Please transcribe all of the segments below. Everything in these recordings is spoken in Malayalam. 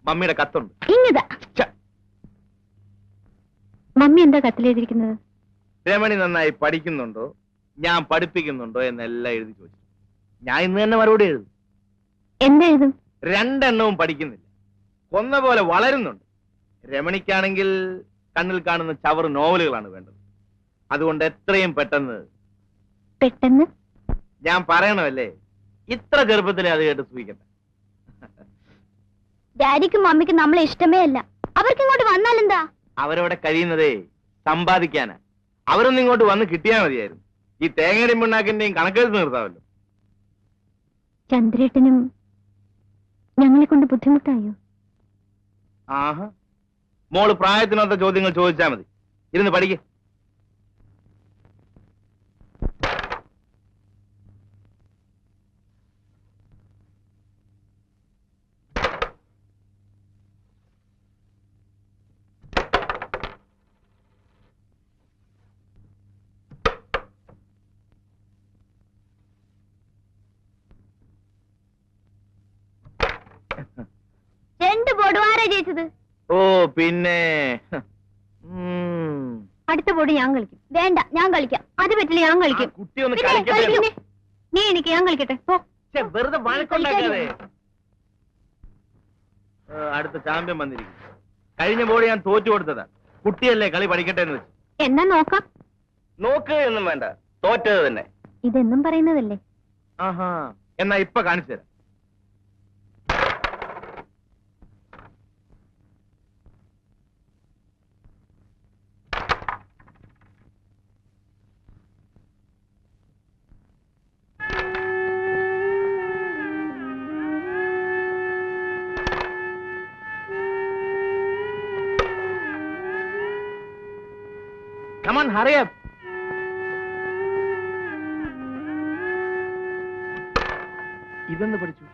മമ്മിയുടെ കത്തുണ്ട്. മമ്മി എന്താ കത്തിലെഴുതിയിരിക്കുന്നത്? രമണി നന്നായി പഠിക്കുന്നുണ്ടോ, ഞാൻ പഠിപ്പിക്കുന്നുണ്ടോ എന്നെല്ലാം എഴുതി ചോദിച്ചു. ഞാൻ ഇന്ന് തന്നെ മറുപടി എഴുതും. എന്തെഴുതും? രണ്ടെണ്ണവും പഠിക്കുന്നില്ല, കൊന്ന പോലെ വളരുന്നുണ്ട്. രമണിക്കാണെങ്കിൽ കണ്ണിൽ കാണുന്ന ചവറ് നോവലുകളാണ് വേണ്ടത്. അതുകൊണ്ട് എത്രയും പെട്ടെന്ന് ഞാൻ പറയണമല്ലേ, ഇത്ര ചെറുപ്പത്തിലെ അത് കേട്ട് സൂഹിക്കട്ടെ. ഡാഡിക്കും മമ്മിക്കും നമ്മളെ ഇഷ്ടമേ അല്ല. അവർക്ക് ഇങ്ങോട്ട് വന്നാലെന്താ? അവരവിടെ കഴിയുന്നതേ സമ്പാദിക്കാനാ. അവരൊന്നും ഇങ്ങോട്ട് വന്ന് കിട്ടിയാൽ മതിയായിരുന്നു. ഈ തേങ്ങയുടെയും പിണ്ണാക്കിന്റെയും കണക്കെടുത്ത് നിർത്താമല്ലോ. ചന്ദ്രേട്ടനും ഞങ്ങളെ കൊണ്ട് ബുദ്ധിമുട്ടായോ? ആഹാ, മോള് പ്രായത്തിനൊത്ത ചോദ്യങ്ങൾ ചോദിച്ചാൽ മതി. ഇരുന്ന് പഠിക്കേ. രണ്ട് ബോർഡ് ആരാ ജയിച്ചത്? ഓ പിന്നെ അടുത്ത ബോർഡ് ഞാൻ കളിക്കും. വേണ്ട, ഞാൻ കളിക്കാം. അത് പറ്റില്ല, ഞാൻ കളിക്കും. നീ എനിക്ക്, ഞാൻ കളിക്കട്ടെ. വെറുതെ വഴക്കുണ്ടാക്കാതെ. അടുത്ത ചാമ്പ്യൻ വന്നിരിക്കും. കഴിഞ്ഞ ബോർഡ് ഞാൻ തോറ്റു കൊടുത്തതാ. കുട്ടിയല്ലേ, കളി പഠിക്കട്ടെ എന്ന് വെച്ചു. എന്നാ നോക്കാം. നോക്ക് എന്നും വേണ്ട, തോറ്റത് തന്നെ. ഇതെന്നും പറയുന്നതല്ലേ. ആഹാ, എന്നാ ഇപ്പൊ കാണിച്ചു തരാം. Come on, hurry up. ഇതെന്ന് പഠിച്ചു.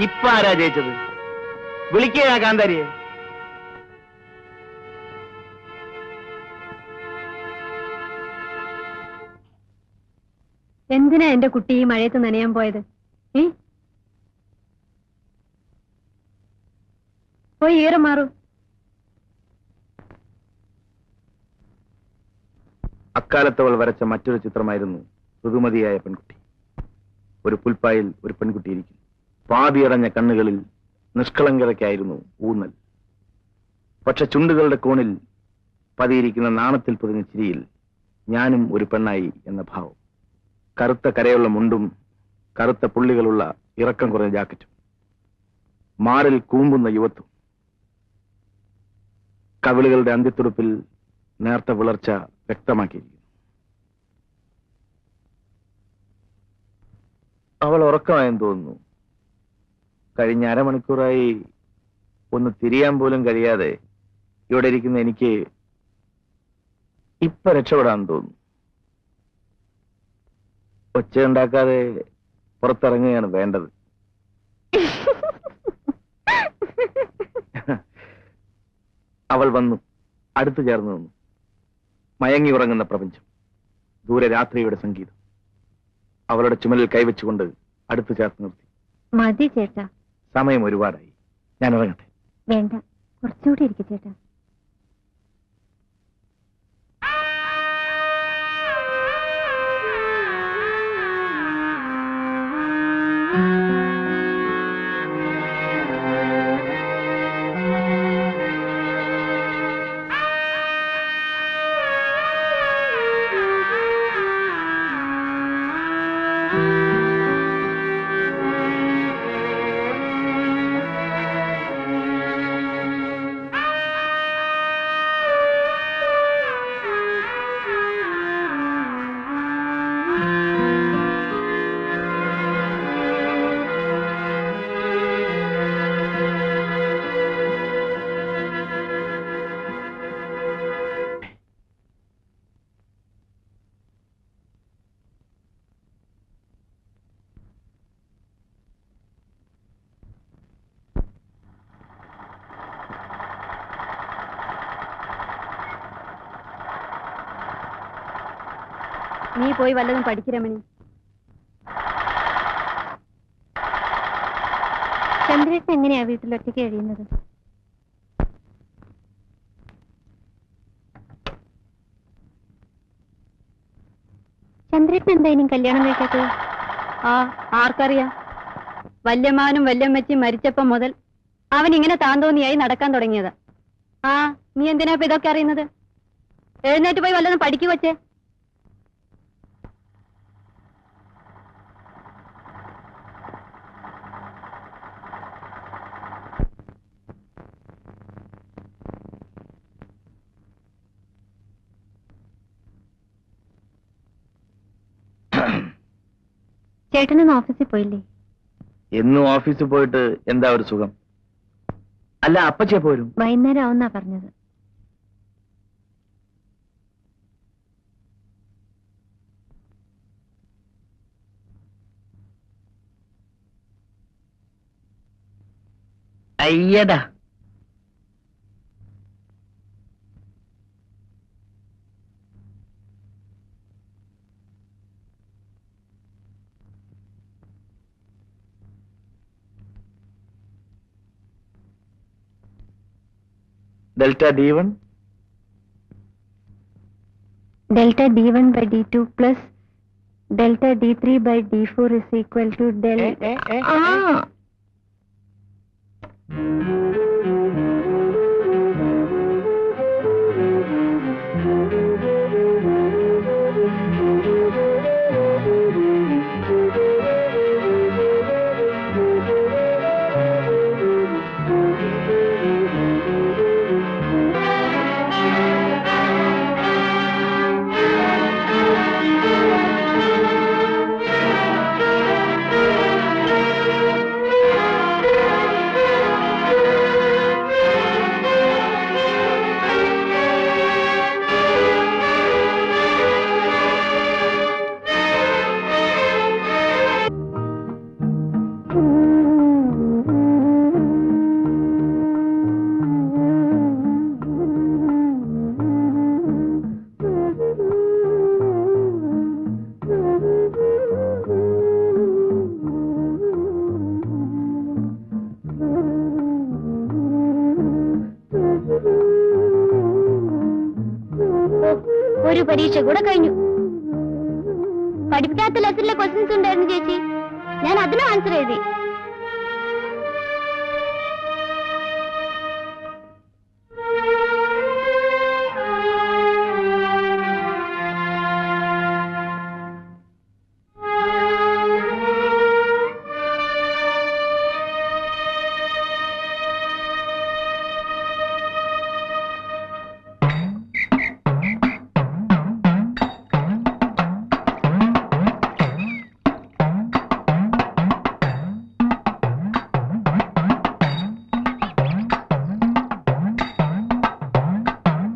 ഇപ്പൊ ആരാ ജയിച്ചത്? വിളിക്കുക കാന്താരിയെ. എന്തിനാ എന്റെ കുട്ടി ഈ മഴയത്ത് നനയാൻ പോയത്? പോയി ഈറ മാറൂ. അക്കാലത്തവൾ വരച്ച മറ്റൊരു ചിത്രമായിരുന്നു ഋതുമതിയായ പെൺകുട്ടി. ഒരു പുൽപ്പായിൽ ഒരു പെൺകുട്ടി ഇരിക്കും. പാതിയടഞ്ഞ കണ്ണുകളിൽ നിഷ്കളങ്കതയ്ക്കായിരുന്നു ഊന്നൽ. പക്ഷെ ചുണ്ടുകളുടെ കോണിൽ പതിയിരിക്കുന്ന നാണത്തിൽ പൊതിഞ്ഞ ചിരിയിൽ ഞാനും ഒരു പെണ്ണായി എന്ന ഭാവം. കറുത്ത കരയുള്ള മുണ്ടും കറുത്ത പുള്ളികളുള്ള ഇറക്കം കുറഞ്ഞ ജാക്കറ്റും, മാറിൽ കൂമ്പുന്ന യുവത്വം, കവിളുകളുടെ അന്ത്യത്തുടുപ്പിൽ നേർത്ത വിളർച്ച വ്യക്തമാക്കിയിരിക്കുന്നു. അവൾ ഉറക്കമായെന്ന് തോന്നുന്നു. കഴിഞ്ഞ അരമണിക്കൂറായി ഒന്ന് തിരിയാൻ പോലും കഴിയാതെ ഇവിടെ ഇരിക്കുന്ന എനിക്ക് ഇപ്പൊ രക്ഷപ്പെടാൻ തോന്നുന്നു. ഒച്ചയുണ്ടാക്കാതെ പുറത്തിറങ്ങുകയാണ് വേണ്ടത്. അവൾ വന്നു, അടുത്തു ചേർന്ന് നിന്നു. മയങ്ങി ഉറങ്ങുന്ന പ്രപഞ്ചം, ദൂരെ രാത്രിയുടെ സംഗീതം. അവളുടെ ചുമലിൽ കൈവച്ചുകൊണ്ട് അടുത്തു ചേർത്ത് നിർത്തി. മതി ചേട്ടാ, സമയം ഒരുപാടായി, ഞാൻ ഇറങ്ങട്ടെ. വേണ്ട, കുറച്ചുകൂടി ഇരിക്കും ചേട്ടാ. നീ പോയി വല്ലതും പഠിക്ക് രമണി. ചന്ദ്രേട്ടൻ എങ്ങനെയാ വീട്ടിലൊറ്റയ്ക്ക് കഴിയുന്നത്? ചന്ദ്രേട്ടൻ എന്താ ഇനിയും കല്യാണം കഴിക്കാത്തത്? ആർക്കറിയാം. വല്യമാനും വല്യമ്മച്ചും മരിച്ചപ്പം മുതൽ അവൻ ഇങ്ങനെ താന്തോന്നിയായി നടക്കാൻ തുടങ്ങിയത്. നീ എന്തിനാ ഇപ്പൊ ഇതൊക്കെ അറിയുന്നത്? എഴുന്നേറ്റ് പോയി വല്ലതും പഠിക്കു വച്ചേ. ചേട്ടനൊന്ന് ഓഫീസിൽ പോയില്ലേ? എന്നും ഓഫീസിൽ പോയിട്ട് എന്താ ഒരു സുഖം? അല്ല, അപ്പച്ചേ പോരും. വൈകുന്നേരം ആവുന്നാ പറഞ്ഞത്. അയ്യടാ, delta d1 delta d1 by d2 plus delta d3 by d4 is equal to del. ഒരു പരീക്ഷ കൂടെ കഴിഞ്ഞു. പഠിപ്പിക്കാത്ത ലെസണിലെ ക്വസ്റ്റ്യൻസ് ഉണ്ടായിരുന്നു ചേച്ചി. ഞാൻ അതിനും ആൻസർ എഴുതി.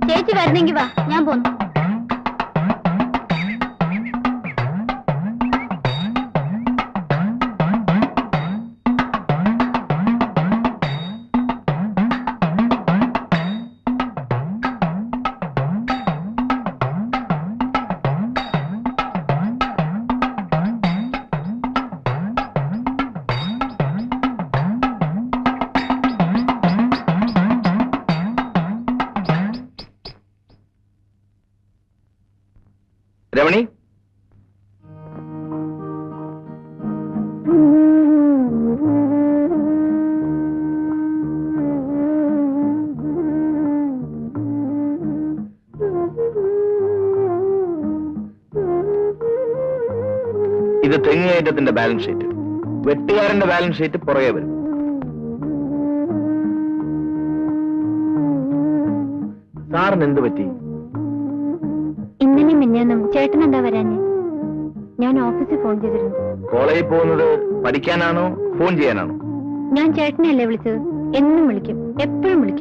ചേച്ചി വരുന്നെങ്കി വാ, ഞാൻ പോന്നു. രമണി, ഇത് തെങ്ങുകയറ്റത്തിന്റെ ബാലൻസ് ഷീറ്റ്. വെട്ടുകാരന്റെ ബാലൻസ് ഷീറ്റ് പുറകെ വരും. സാറിന് എന്ത് പറ്റി? ഇന്നലെ മിന്നേന്നും ചേട്ടൻ എന്താ വരാഞ്ഞേ? ഞാൻ ഓഫീസിൽ ഫോൺ ചെയ്തിരുന്നു. കോളേജിൽ പോകുന്നത് പഠിക്കാനാണോ ഫോൺ ചെയ്യാനാണോ? ഞാൻ ചേട്ടനെയല്ലേ വിളിച്ചത്? എന്നും വിളിക്കും, എപ്പോഴും വിളിക്കും.